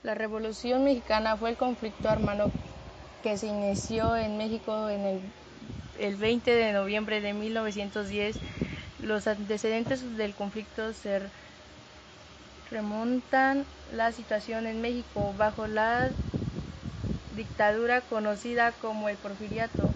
La Revolución Mexicana fue el conflicto armado que se inició en México el 20 de noviembre de 1910. Los antecedentes del conflicto se remontan a la situación en México bajo la dictadura conocida como el Porfiriato.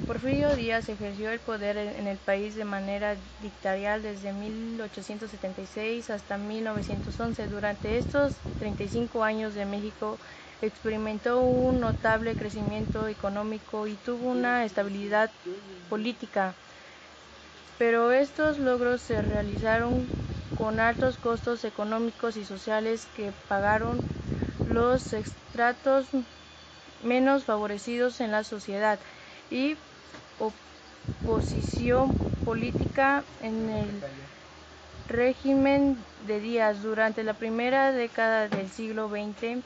Porfirio Díaz ejerció el poder en el país de manera dictatorial desde 1876 hasta 1911. Durante estos 35 años de México experimentó un notable crecimiento económico y tuvo una estabilidad política, pero estos logros se realizaron con altos costos económicos y sociales que pagaron los estratos menos favorecidos en la sociedad y oposición política en el régimen de Díaz. Durante la primera década del siglo XX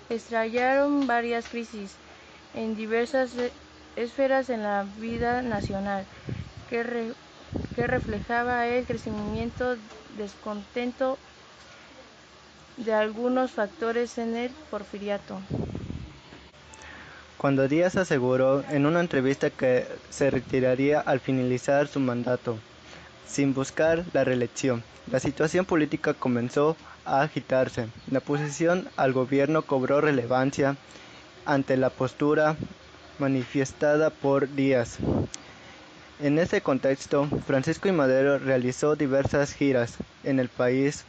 estallaron varias crisis en diversas esferas en la vida nacional que reflejaba el crecimiento descontento de algunos factores en el porfiriato. Cuando Díaz aseguró en una entrevista que se retiraría al finalizar su mandato, sin buscar la reelección, la situación política comenzó a agitarse. La oposición al gobierno cobró relevancia ante la postura manifestada por Díaz. En ese contexto, Francisco I. Madero realizó diversas giras en el país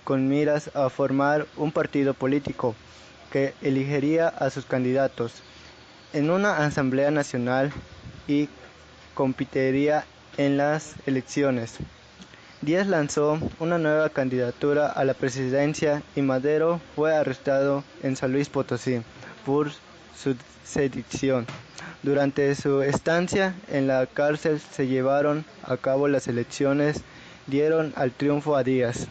con miras a formar un partido político que elegiría a sus candidatos en una asamblea nacional y competiría en las elecciones. Díaz lanzó una nueva candidatura a la presidencia y Madero fue arrestado en San Luis Potosí por su sedición. Durante su estancia en la cárcel se llevaron a cabo las elecciones, dieron al triunfo a Díaz.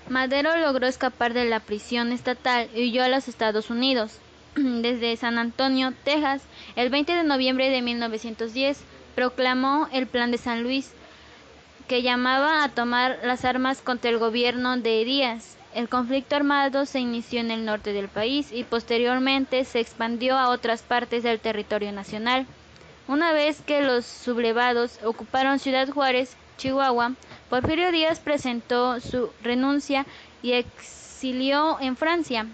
Madero logró escapar de la prisión estatal y huyó a los Estados Unidos. Desde San Antonio, Texas, el 20 de noviembre de 1910, proclamó el Plan de San Luis, que llamaba a tomar las armas contra el gobierno de Díaz. El conflicto armado se inició en el norte del país y posteriormente se expandió a otras partes del territorio nacional. Una vez que los sublevados ocuparon Ciudad Juárez, Chihuahua, Porfirio Díaz presentó su renuncia y exilió en Francia.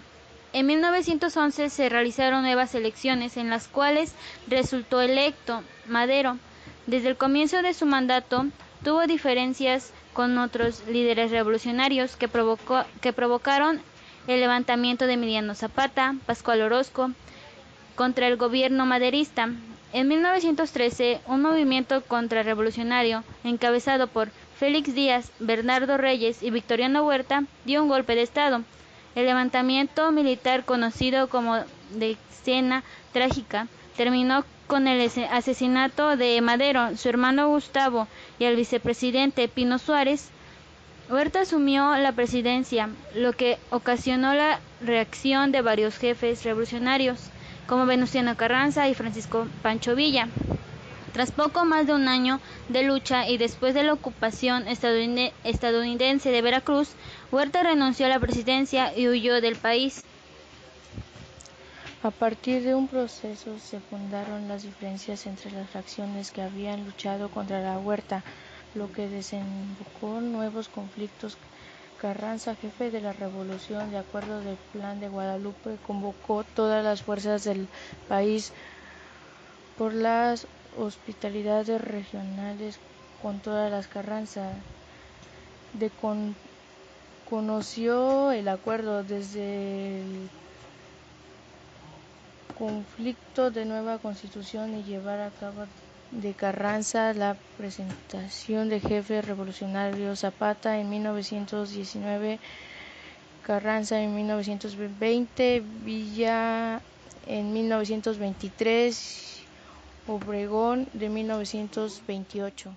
En 1911 se realizaron nuevas elecciones en las cuales resultó electo Madero. Desde el comienzo de su mandato tuvo diferencias con otros líderes revolucionarios que provocaron el levantamiento de Emiliano Zapata, Pascual Orozco, contra el gobierno maderista. En 1913, un movimiento contrarrevolucionario encabezado por Félix Díaz, Bernardo Reyes y Victoriano Huerta dio un golpe de Estado. El levantamiento militar, conocido como de Escena Trágica, terminó con el asesinato de Madero, su hermano Gustavo y el vicepresidente Pino Suárez. Huerta asumió la presidencia, lo que ocasionó la reacción de varios jefes revolucionarios, como Venustiano Carranza y Francisco Pancho Villa. Tras poco más de un año de lucha y después de la ocupación estadounidense de Veracruz, Huerta renunció a la presidencia y huyó del país. A partir de un proceso se fundaron las diferencias entre las fracciones que habían luchado contra la Huerta, lo que desembocó en nuevos conflictos. Carranza, jefe de la revolución, de acuerdo del Plan de Guadalupe, convocó todas las fuerzas del país por las hospitalidades regionales con todas las Carranza. Conoció el acuerdo desde el conflicto de nueva constitución y llevar a cabo de Carranza la presentación del jefe revolucionario Zapata en 1919, Carranza en 1920, Villa en 1923, Obregón de 1928.